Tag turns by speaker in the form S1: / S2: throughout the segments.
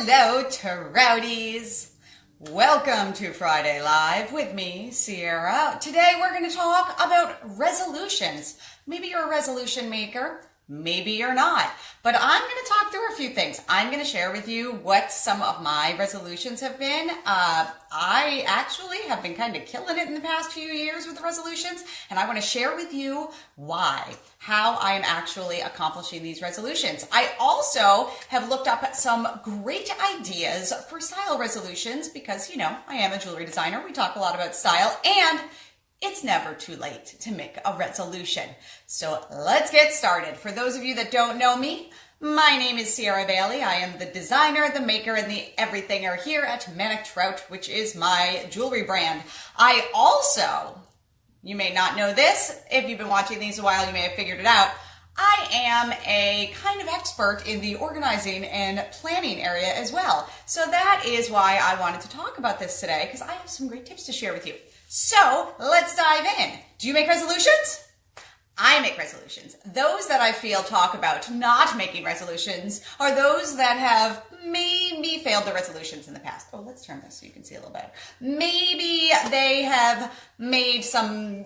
S1: Hello, Trouties. Welcome to Friday Live with me, Sierra. Today we're going to talk about resolutions. Maybe you're a resolution maker. Maybe you're not, but I'm going to talk through a few things. I'm going to share with you what some of my resolutions have been. I actually have been kind of killing it in the past few years with the resolutions, and I want to share with you how I am actually accomplishing these resolutions. I also have looked up some great ideas for style resolutions because, I am a jewelry designer. We talk a lot about style, and it's never too late to make a resolution. So let's get started. For those of you that don't know me, my name is Sierra Bailey. I am the designer, the maker, and the everythinger here at Manic, Trout, which is my jewelry brand. I also, you may not know this, if you've been watching these a while, you may have figured it out, I am a kind of expert in the organizing and planning area as well. So that is why I wanted to talk about this today, because I have some great tips to share with you. So let's dive in. Do you make resolutions? I make resolutions. Those that I feel talk about not making resolutions are those that have maybe failed their resolutions in the past. Oh, let's turn this so you can see a little better. Maybe they have made some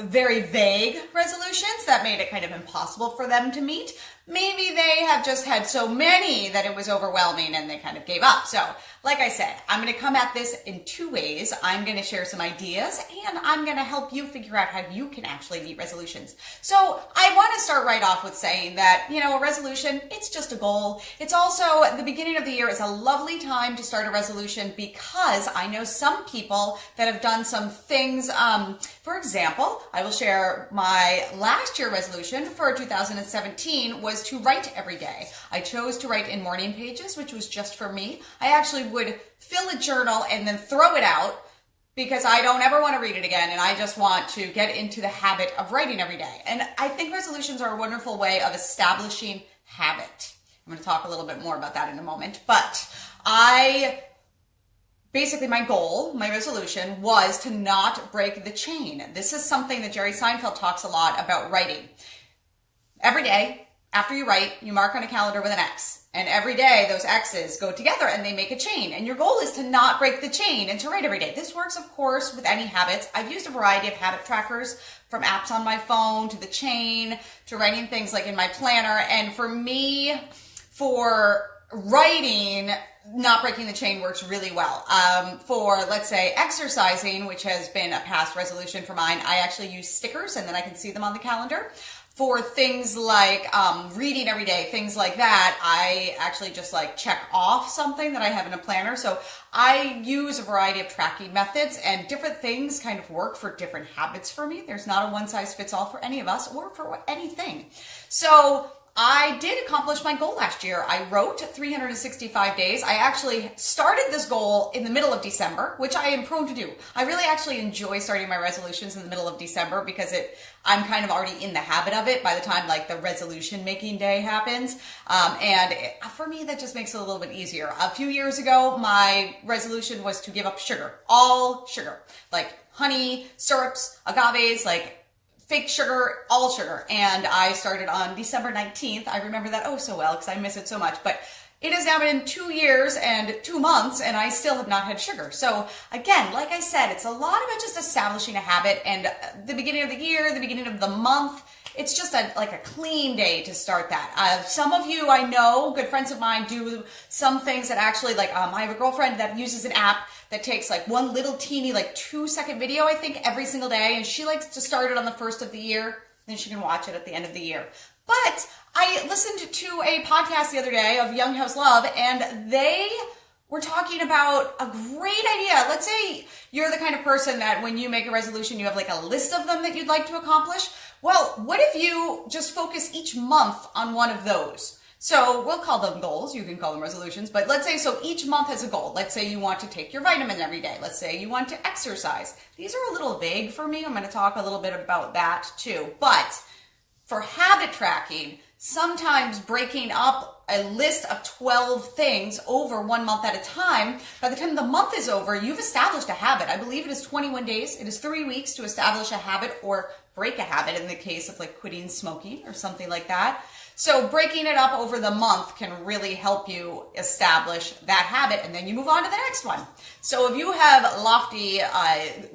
S1: very vague resolutions that made it kind of impossible for them to meet. Maybe they have just had so many that it was overwhelming and they kind of gave up. So, like I said, I'm going to come at this in two ways. I'm going to share some ideas and I'm going to help you figure out how you can actually meet resolutions. So, I want to start right off with saying that, a resolution, it's just a goal. It's also the beginning of the year is a lovely time to start a resolution because I know some people that have done some things. For example, I will share my last year resolution for 2017 was to write every day. I chose to write in morning pages, which was just for me. I actually would fill a journal and then throw it out because I don't ever want to read it again and I just want to get into the habit of writing every day. And I think resolutions are a wonderful way of establishing habit. I'm going to talk a little bit more about that in a moment, but basically, my goal, my resolution, was to not break the chain. This is something that Jerry Seinfeld talks a lot about writing. Every day, after you write, you mark on a calendar with an X. And every day, those X's go together and they make a chain. And your goal is to not break the chain and to write every day. This works, of course, with any habits. I've used a variety of habit trackers, from apps on my phone to the chain to writing things like in my planner. And for me, for writing, not breaking the chain works really well. For, let's say, exercising, which has been a past resolution for mine, I actually use stickers and then I can see them on the calendar. For things like reading every day, things like that, I actually just check off something that I have in a planner. So I use a variety of tracking methods and different things kind of work for different habits for me. There's not a one size fits all for any of us or for anything. So I did accomplish my goal last year. I wrote 365 days. I actually started this goal in the middle of December, which I am prone to do. I really actually enjoy starting my resolutions in the middle of December because I'm kind of already in the habit of it by the time the resolution making day happens. For me, that just makes it a little bit easier. A few years ago, my resolution was to give up sugar, all sugar, like honey, syrups, agaves, fake sugar, all sugar. And I started on December 19th. I remember that oh so well because I miss it so much. But it has now been 2 years and 2 months and I still have not had sugar. So again, like I said, it's a lot about just establishing a habit, and the beginning of the year, the beginning of the month, it's just a clean day to start that. Some of you I know, good friends of mine, do some things that actually I have a girlfriend that uses an app that takes one little teeny 2-second video, I think, every single day. And she likes to start it on the first of the year. Then she can watch it at the end of the year. But I listened to a podcast the other day of Young House Love, and they were talking about a great idea. Let's say you're the kind of person that when you make a resolution, you have a list of them that you'd like to accomplish. Well, what if you just focus each month on one of those? So we'll call them goals. You can call them resolutions. But let's say, so each month has a goal. Let's say you want to take your vitamin every day. Let's say you want to exercise. These are a little vague for me. I'm going to talk a little bit about that too. But for habit tracking, sometimes breaking up a list of 12 things over 1 month at a time, by the time the month is over, you've established a habit. I believe it is 21 days. It is 3 weeks to establish a habit or break a habit in the case of quitting smoking or something like that. So breaking it up over the month can really help you establish that habit, and then you move on to the next one. So if you have lofty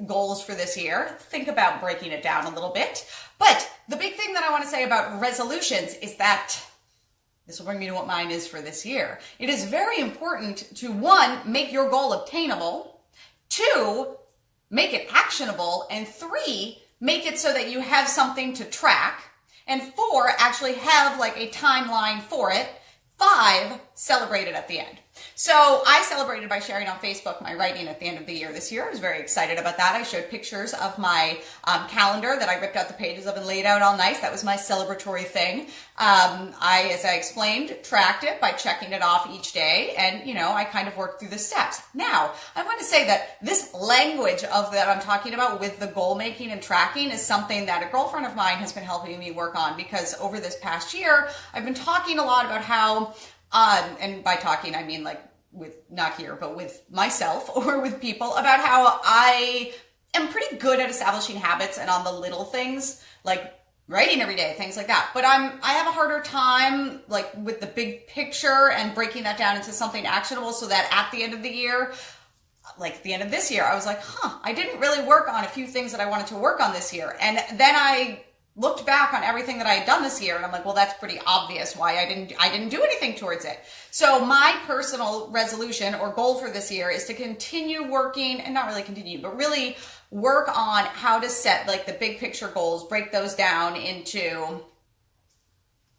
S1: goals for this year, think about breaking it down a little bit. But the big thing that I want to say about resolutions is that this will bring me to what mine is for this year. It is very important to, one, make your goal obtainable, two, make it actionable, and three, make it so that you have something to track, and four, actually have like a timeline for it, five, celebrate it at the end. So I celebrated by sharing on Facebook my writing at the end of the year this year. I was very excited about that. I showed pictures of my calendar that I ripped out the pages of and laid out all nice. That was my celebratory thing. As I explained, tracked it by checking it off each day, and I kind of worked through the steps. Now, I want to say that this language of that I'm talking about with the goal making and tracking is something that a girlfriend of mine has been helping me work on, because over this past year, I've been talking a lot about how and by talking, I mean like not here, but with myself or with people, about how I am pretty good at establishing habits and on the little things like writing every day, things like that. But I have a harder time like with the big picture and breaking that down into something actionable, so that at the end of the year, like at the end of this year, I was like, I didn't really work on a few things that I wanted to work on this year. And then I looked back on everything that I had done this year, and I'm like, well, that's pretty obvious why I didn't do anything towards it. So my personal resolution or goal for this year is to continue working, and not really continue, but really work on how to set like the big picture goals, break those down into,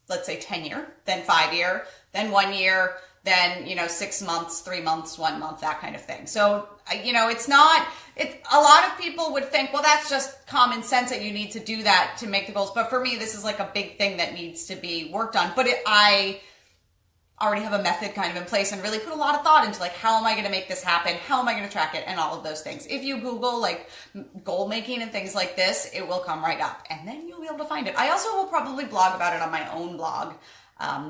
S1: let's say 10-year, then 5-year, then 1 year, then 6 months, 3 months, 1 month, that kind of thing. So a lot of people would think, well, that's just common sense that you need to do that to make the goals. But for me, this is like a big thing that needs to be worked on. But I already have a method kind of in place and really put a lot of thought into like, how am I going to make this happen? How am I going to track it? And all of those things. If you Google like goal making and things like this, it will come right up, and then you'll be able to find it. I also will probably blog about it on my own blog,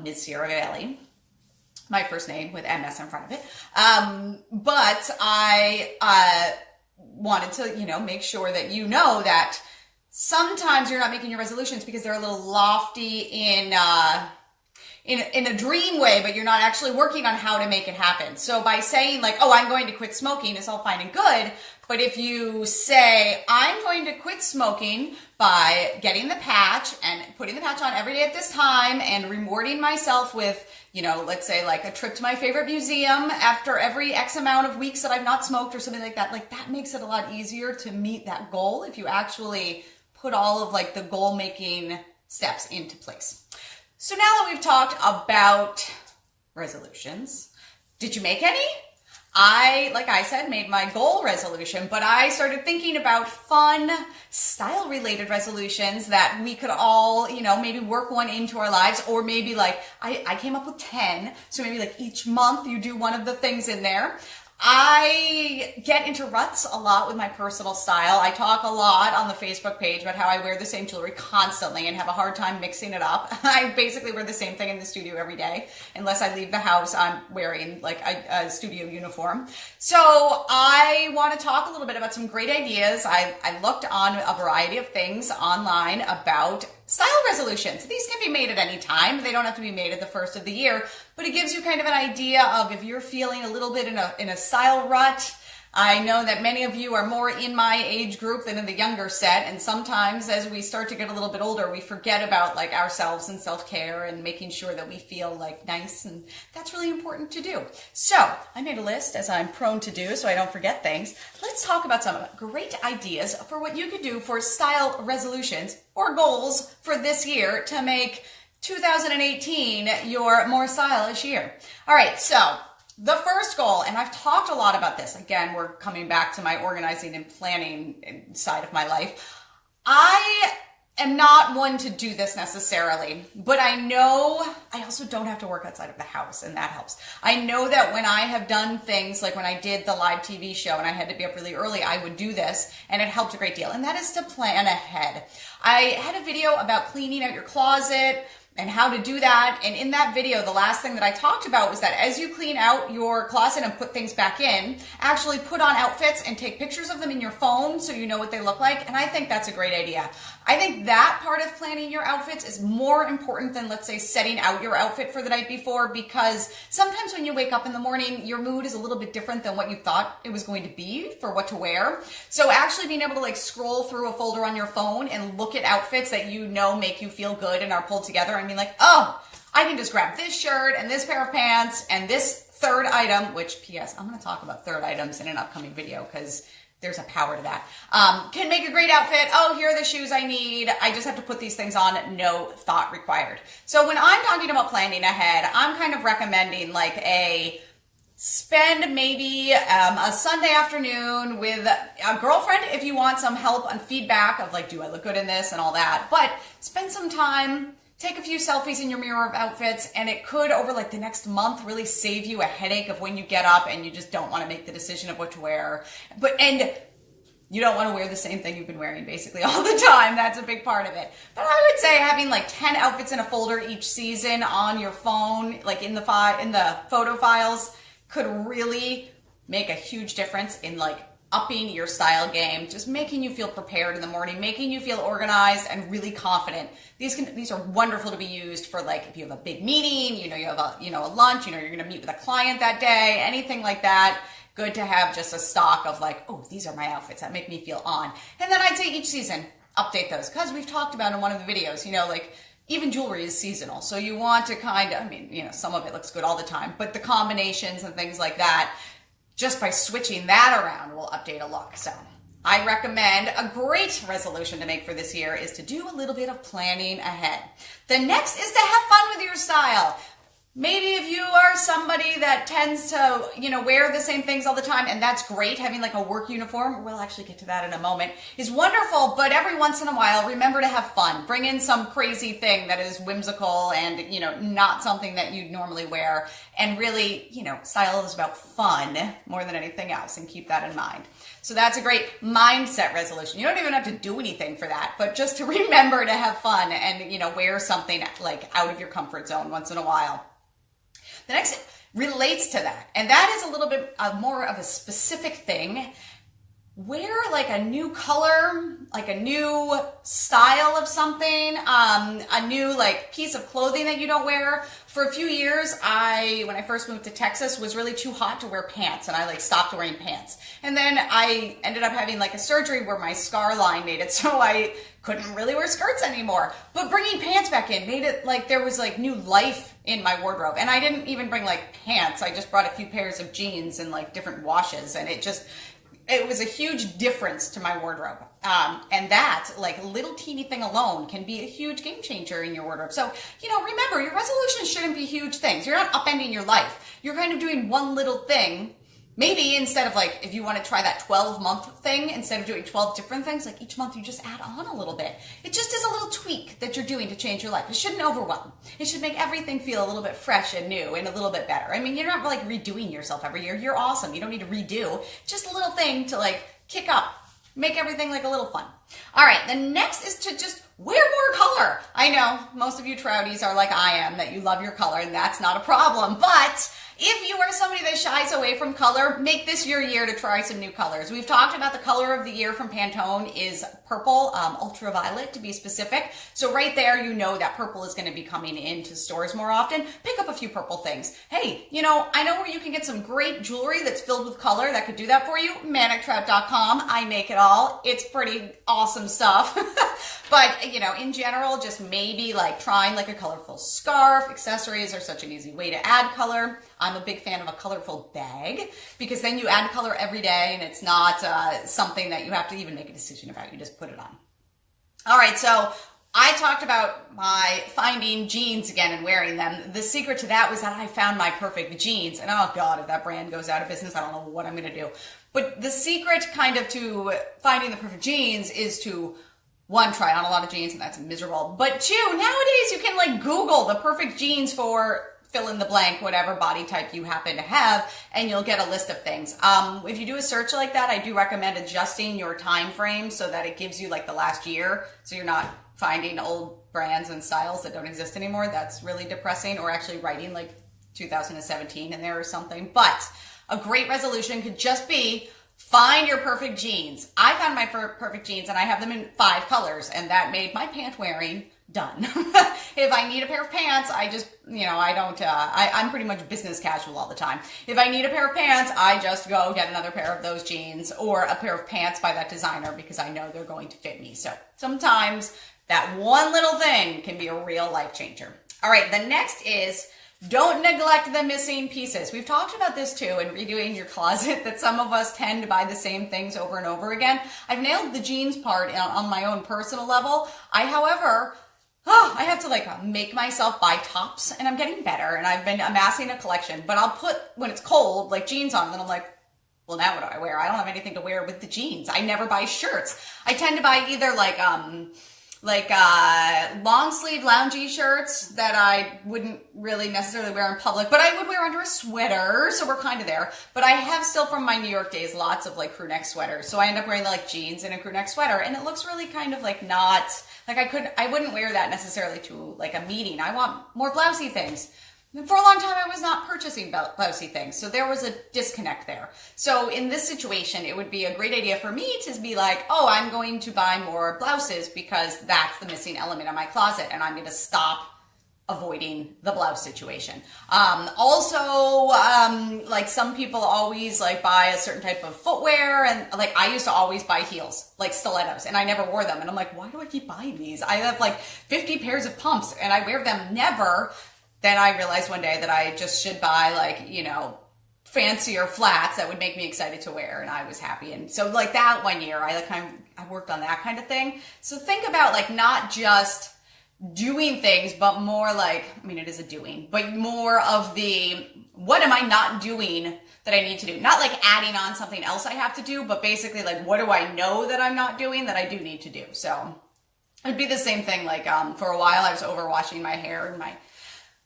S1: Ms. Sierra Valley. My first name with MS in front of it. But I wanted to, make sure that that sometimes you're not making your resolutions because they're a little lofty in a dream way, but you're not actually working on how to make it happen. So by saying like, I'm going to quit smoking, is all fine and good. But if you say, I'm going to quit smoking by getting the patch and putting the patch on every day at this time and rewarding myself with, let's say like a trip to my favorite museum after every X amount of weeks that I've not smoked or something like that makes it a lot easier to meet that goal if you actually put all of like the goal making steps into place. So now that we've talked about resolutions, did you make any? Like I said, made my goal resolution, but I started thinking about fun style-related resolutions that we could all, maybe work one into our lives, or maybe like, I came up with 10, so maybe like each month you do one of the things in there. I get into ruts a lot with my personal style. I talk a lot on the Facebook page about how I wear the same jewelry constantly and have a hard time mixing it up. I basically wear the same thing in the studio every day. Unless I leave the house, I'm wearing like a studio uniform. So I want to talk a little bit about some great ideas. I looked on a variety of things online about style resolutions. These can be made at any time. They don't have to be made at the first of the year, but it gives you kind of an idea of if you're feeling a little bit in a style rut. I know that many of you are more in my age group than in the younger set, and sometimes as we start to get a little bit older, we forget about like ourselves and self-care and making sure that we feel like nice, and that's really important to do. So I made a list, as I'm prone to do, so I don't forget things. Let's talk about some great ideas for what you could do for style resolutions or goals for this year to make 2018 your more stylish year. All right, so the first goal, and I've talked a lot about this. Again, we're coming back to my organizing and planning side of my life. I am not one to do this necessarily, but I know I also don't have to work outside of the house, and that helps. I know that when I have done things like when I did the live TV show and I had to be up really early, I would do this, and it helped a great deal, and that is to plan ahead. I had a video about cleaning out your closet and how to do that. And in that video, the last thing that I talked about was that as you clean out your closet and put things back in, actually put on outfits and take pictures of them in your phone so you know what they look like. And I think that's a great idea. I think that part of planning your outfits is more important than, let's say, setting out your outfit for the night before, because sometimes when you wake up in the morning, your mood is a little bit different than what you thought it was going to be for what to wear. So actually being able to like scroll through a folder on your phone and look at outfits that you know make you feel good and are pulled together and be like, oh, I can just grab this shirt and this pair of pants and this third item, which P.S. I'm going to talk about third items in an upcoming video because there's a power to that. Can make a great outfit. Oh, here are the shoes I need. I just have to put these things on. No thought required. So when I'm talking about planning ahead, I'm kind of recommending like spend maybe a Sunday afternoon with a girlfriend if you want some help and feedback of like, do I look good in this and all that. But spend some time, take a few selfies in your mirror of outfits, and it could, over like the next month, really save you a headache of when you get up and you just don't want to make the decision of what to wear. And you don't want to wear the same thing you've been wearing basically all the time. That's a big part of it. But I would say having like 10 outfits in a folder each season on your phone, like in the photo files, could really make a huge difference in like upping your style game, just making you feel prepared in the morning, making you feel organized and really confident. These are wonderful to be used for like if you have a big meeting, you have a lunch, you're going to meet with a client that day, anything like that. Good to have just a stock of like, oh, these are my outfits that make me feel on. And then I'd say each season, update those, because we've talked about in one of the videos, like even jewelry is seasonal. So you want to some of it looks good all the time, but the combinations and things like that, just by switching that around will update a look. So I recommend a great resolution to make for this year is to do a little bit of planning ahead. The next is to have fun with your style. Maybe if you are somebody that tends to, wear the same things all the time, and that's great, having like a work uniform, we'll actually get to that in a moment, is wonderful, but every once in a while, remember to have fun. Bring in some crazy thing that is whimsical and, not something that you'd normally wear. And really, style is about fun more than anything else, and keep that in mind. So that's a great mindset resolution. You don't even have to do anything for that, but just to remember to have fun and, wear something like out of your comfort zone once in a while. The next relates to that, and that is a little bit more of a specific thing. Wear like a new color, like a new style of something, a new like piece of clothing that you don't wear. For a few years, when I first moved to Texas, was really too hot to wear pants, and I stopped wearing pants. And then I ended up having like a surgery where my scar line made it so I couldn't really wear skirts anymore. But bringing pants back in made it like there was like new life in my wardrobe. And I didn't even bring like pants. I just brought a few pairs of jeans and like different washes, and it was a huge difference to my wardrobe. And that, like, little teeny thing alone can be a huge game changer in your wardrobe. So, remember, your resolutions shouldn't be huge things. You're not upending your life. You're kind of doing one little thing. Maybe instead of like, if you want to try that 12-month thing, instead of doing 12 different things, like each month you just add on a little bit. It just is a little tweak that you're doing to change your life. It shouldn't overwhelm. It should make everything feel a little bit fresh and new and a little bit better. I mean, you're not like redoing yourself every year. You're awesome. You don't need to redo. Just a little thing to like kick up, make everything like a little fun. All right, the next is to just wear more color. I know most of you Trouties are like I am, that you love your color, and that's not a problem, but if you are somebody that shies away from color, make this your year to try some new colors. We've talked about the color of the year from Pantone is purple, ultraviolet to be specific. So right there, that purple is going to be coming into stores more often. Pick up a few purple things. Hey, I know where you can get some great jewelry that's filled with color that could do that for you. Manictrout.com. I make it all. It's pretty awesome stuff. But, in general, just maybe like trying like a colorful scarf. Accessories are such an easy way to add color. I'm a big fan of a colorful bag because then you add color every day and it's not something that you have to even make a decision about. You just put it on. All right, so I talked about my finding jeans again and wearing them. The secret to that was that I found my perfect jeans. And oh God, if that brand goes out of business, I don't know what I'm going to do. But the secret kind of to finding the perfect jeans is to, one, try on a lot of jeans, and that's miserable. But two, nowadays you can like Google the perfect jeans for fill in the blank, whatever body type you happen to have, and you'll get a list of things. If you do a search like that, I do recommend adjusting your time frame so that it gives you like the last year, so you're not finding old brands and styles that don't exist anymore. That's really depressing, or actually writing like 2017 in there or something. But a great resolution could just be find your perfect jeans. I found my perfect jeans and I have them in 5 colors, and that made my pant wearing done. If I need a pair of pants, I just, I'm pretty much business casual all the time. If I need a pair of pants, I just go get another pair of those jeans or a pair of pants by that designer because I know they're going to fit me. So sometimes that one little thing can be a real life changer. All right, the next is don't neglect the missing pieces. We've talked about this too in redoing your closet, that some of us tend to buy the same things over and over again. I've nailed the jeans part on my own personal level. However, I have to make myself buy tops, and I'm getting better, and I've been amassing a collection, but I'll put, when it's cold, like jeans on, and then I'm like, well, now what do I wear? I don't have anything to wear with the jeans. I never buy shirts. I tend to buy either long sleeve loungy shirts that I wouldn't really necessarily wear in public, but I would wear under a sweater, so we're kind of there. But I have still from my New York days lots of crew neck sweaters, so I end up wearing jeans and a crew neck sweater, and it looks really kind of not I wouldn't wear that necessarily to a meeting. I want more blousy things. For a long time, I was not purchasing blousy things, so there was a disconnect there. So in this situation, it would be a great idea for me to be I'm going to buy more blouses because that's the missing element in my closet, and I'm going to stop avoiding the blouse situation. Some people always buy a certain type of footwear, and I used to always buy heels, stilettos, and I never wore them. And I'm like, why do I keep buying these? I have 50 pairs of pumps and I wear them never. Then I realized one day that I just should buy fancier flats that would make me excited to wear, and I was happy. And so that one year I worked on that kind of thing. So think about not just doing things, but more it is a doing, but more of the, what am I not doing that I need to do? Not adding on something else I have to do, but basically what do I know that I'm not doing that I do need to do? So it'd be the same thing. For a while I was overwashing my hair, and my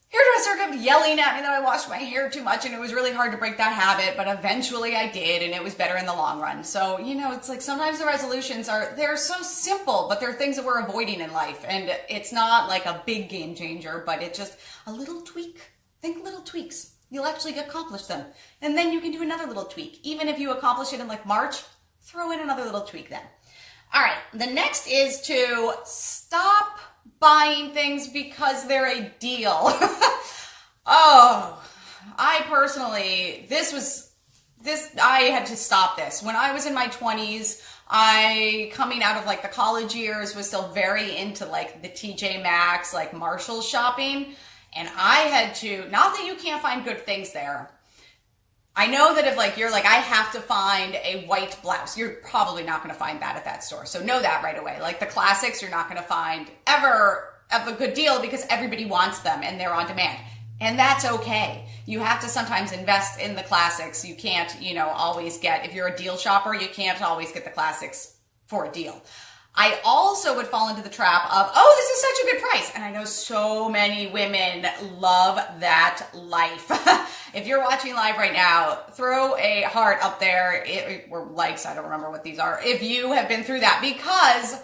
S1: hairdresser kept yelling at me that I washed my hair too much, and it was really hard to break that habit, but eventually I did, and it was better in the long run. So, it's sometimes the resolutions they're so simple, but they're things that we're avoiding in life, and it's not a big game changer, but it's just a little tweak. Think little tweaks. You'll actually accomplish them. And then you can do another little tweak. Even if you accomplish it in March, throw in another little tweak then. All right, the next is to stop buying things because they're a deal. I personally, I had to stop this. When I was in my 20s, coming out of the college years, was still very into the TJ Maxx, Marshalls shopping. And I had to, not that you can't find good things there. I know that if you're I have to find a white blouse, you're probably not going to find that at that store. So know that right away. The classics, you're not going to find ever of a good deal because everybody wants them and they're on demand. And that's okay. You have to sometimes invest in the classics. You can't, always get, if you're a deal shopper, you can't always get the classics for a deal. I also would fall into the trap of, this is such a good price. And I know so many women love that life. If you're watching live right now, throw a heart up there, or likes, I don't remember what these are, if you have been through that, because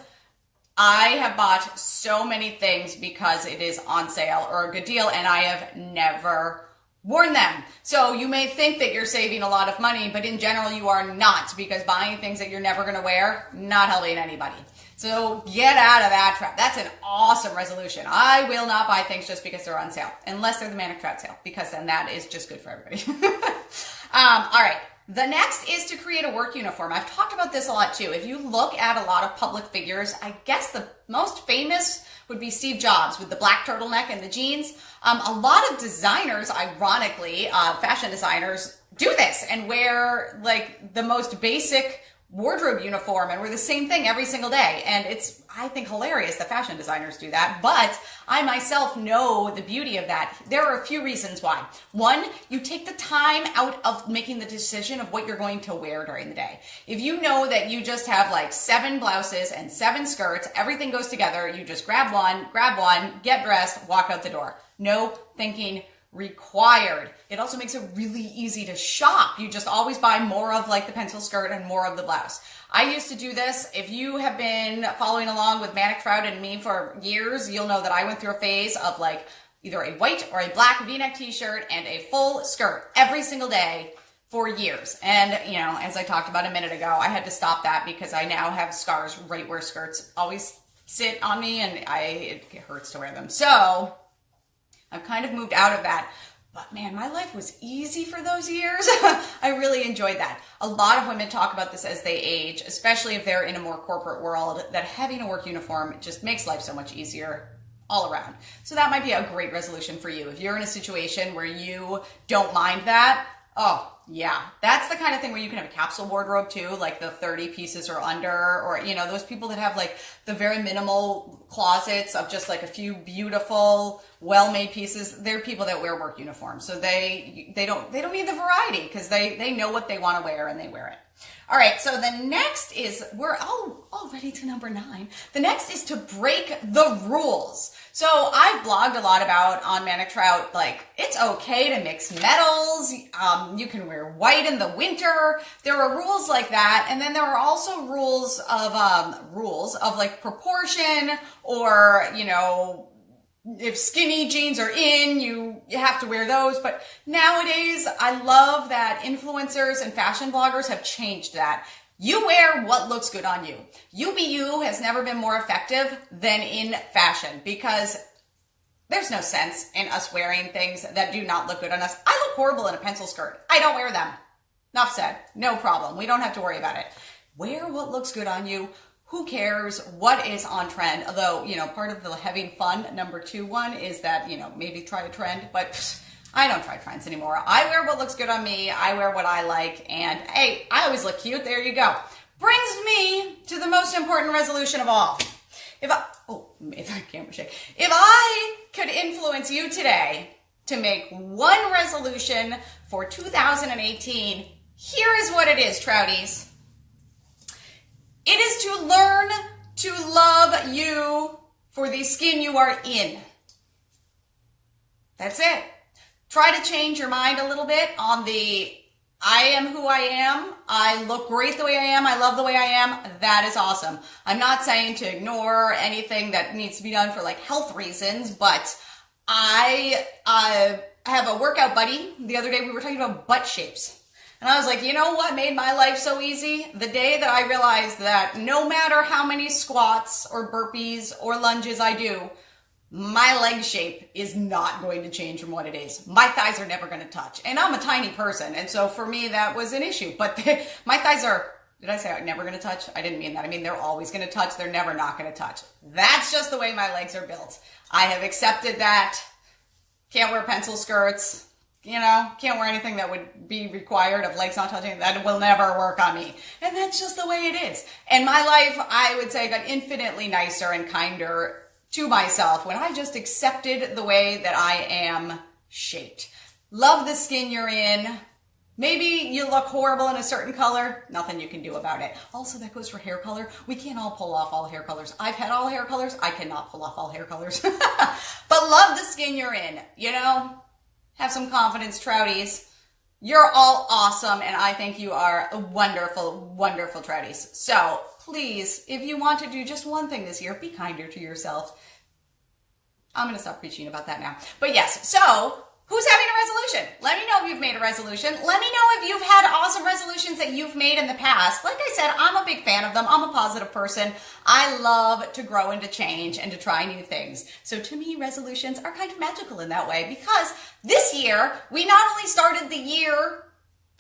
S1: I have bought so many things because it is on sale or a good deal, and I have never worn them. So you may think that you're saving a lot of money, but in general you are not, because buying things that you're never going to wear, not helping anybody. So get out of that trap. That's an awesome resolution. I will not buy things just because they're on sale, unless they're the Manic Trout sale, because then that is just good for everybody. All right. The next is to create a work uniform. I've talked about this a lot too. If you look at a lot of public figures, I guess the most famous would be Steve Jobs with the black turtleneck and the jeans. A lot of designers, ironically, fashion designers, do this and wear the most basic wardrobe uniform and wear the same thing every single day. And it's, I think, hilarious that fashion designers do that. But I myself know the beauty of that. There are a few reasons why. One, you take the time out of making the decision of what you're going to wear during the day. If you know that you just have 7 blouses and 7 skirts, everything goes together, you just grab one, get dressed, walk out the door. No thinking required. It also makes it really easy to shop. You just always buy more of like the pencil skirt and more of the blouse. I used to do this. If you have been following along with Manic, Trout, and me for years, you'll know that I went through a phase of like either a white or a black v-neck t-shirt and a full skirt every single day for years. And, you know, as I talked about a minute ago, I had to stop that because I now have scars right where skirts always sit on me, and it hurts to wear them. So I've kind of moved out of that. But man, my life was easy for those years. I really enjoyed that. A lot of women talk about this as they age, especially if they're in a more corporate world, that having a work uniform just makes life so much easier all around. So that might be a great resolution for you. If you're in a situation where you don't mind that, oh yeah, that's the kind of thing where you can have a capsule wardrobe too, like the 30 pieces or under, or, you know, those people that have like the very minimal closets of just like a few beautiful, well-made pieces. They're people that wear work uniforms. So they don't need the variety because they know what they want to wear and they wear it. All right, so the next is, we're already to number 9. The next is to break the rules. So I've blogged a lot about on Manic Trout, like it's okay to mix metals. You can wear white in the winter. There are rules like that. And then there are also rules of like proportion, or, you know, if skinny jeans are in, you have to wear those. But nowadays, I love that influencers and fashion bloggers have changed that. You wear what looks good on you. You be you has never been more effective than in fashion, because there's no sense in us wearing things that do not look good on us. I look horrible in a pencil skirt. I don't wear them. Enough said. No problem. We don't have to worry about it. Wear what looks good on you. Who cares what is on trend? Although, you know, part of the having fun, number 2 one, is that, you know, maybe try a trend, but I don't try trends anymore. I wear what looks good on me. I wear what I like. And hey, I always look cute. There you go. Brings me to the most important resolution of all. If I could influence you today to make one resolution for 2018, here is what it is, Trouties. It is to learn to love you for the skin you are in. That's it. Try to change your mind a little bit on the I am who I am. I look great the way I am. I love the way I am. That is awesome. I'm not saying to ignore anything that needs to be done for like health reasons, but I have a workout buddy. The other day we were talking about butt shapes. And I was like, you know what made my life so easy? The day that I realized that no matter how many squats or burpees or lunges I do, my leg shape is not going to change from what it is. My thighs are never going to touch. And I'm a tiny person. And so for me, that was an issue. But my thighs are, did I say I'm never going to touch? I didn't mean that. I mean, they're always going to touch. They're never not going to touch. That's just the way my legs are built. I have accepted that. Can't wear pencil skirts. You know, can't wear anything that would be required of legs not touching. That will never work on me. And that's just the way it is. And my life, I would say, got infinitely nicer and kinder to myself when I just accepted the way that I am shaped. Love the skin you're in. Maybe you look horrible in a certain color. Nothing you can do about it. Also, that goes for hair color. We can't all pull off all hair colors. I've had all hair colors. I cannot pull off all hair colors. But love the skin you're in, you know? Have some confidence, Trouties. You're all awesome, and I think you are wonderful, wonderful Trouties. So please, if you want to do just one thing this year, be kinder to yourself. I'm going to stop preaching about that now. But yes, so who's having a resolution? Let me know if you've made a resolution. Let me know if you've had awesome resolutions that you've made in the past. Like I said, I'm a big fan of them. I'm a positive person. I love to grow and to change and to try new things. So to me, resolutions are kind of magical in that way, because this year, we not only started the year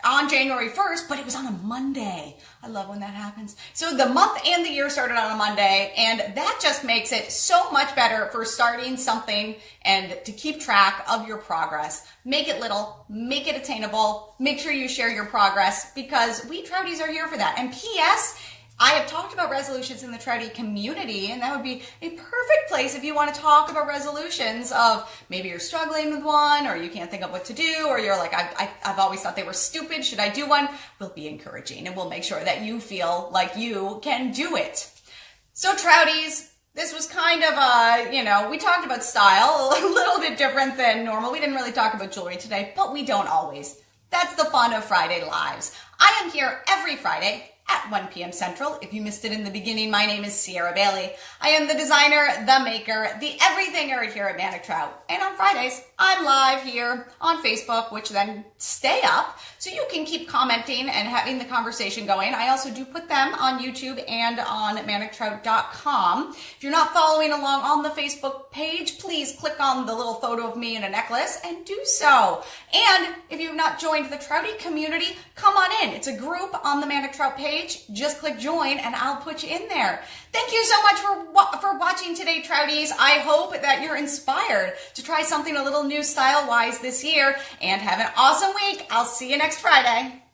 S1: on January 1st, but it was on a Monday. I love when that happens. So the month and the year started on a Monday, and that just makes it so much better for starting something and to keep track of your progress. Make it little, make it attainable, make sure you share your progress, because we Trouties are here for that. And P.S., I have talked about resolutions in the Trouty community, and that would be a perfect place if you want to talk about resolutions of maybe you're struggling with one, or you can't think of what to do, or you're like, I've always thought they were stupid. Should I do one? We'll be encouraging, and we'll make sure that you feel like you can do it. So Trouties, This was kind of we talked about style, a little bit different than normal. We didn't really talk about jewelry today, but we don't always. That's the fun of Friday Lives. I am here every Friday at 1 p.m. Central. If you missed it in the beginning, my name is Sierra Bailey. I am the designer, the maker, the everythinger here at Manic Trout. And on Fridays, I'm live here on Facebook, which then stay up so you can keep commenting and having the conversation going. I also do put them on YouTube and on manictrout.com. If you're not following along on the Facebook page, please click on the little photo of me in a necklace and do so. And if you've not joined the Trouty community, come on in. It's a group on the Manic Trout page. Just click join and I'll put you in there. Thank you so much for watching today, Trouties. I hope that you're inspired to try something a little new style-wise this year and have an awesome week. I'll see you next Friday.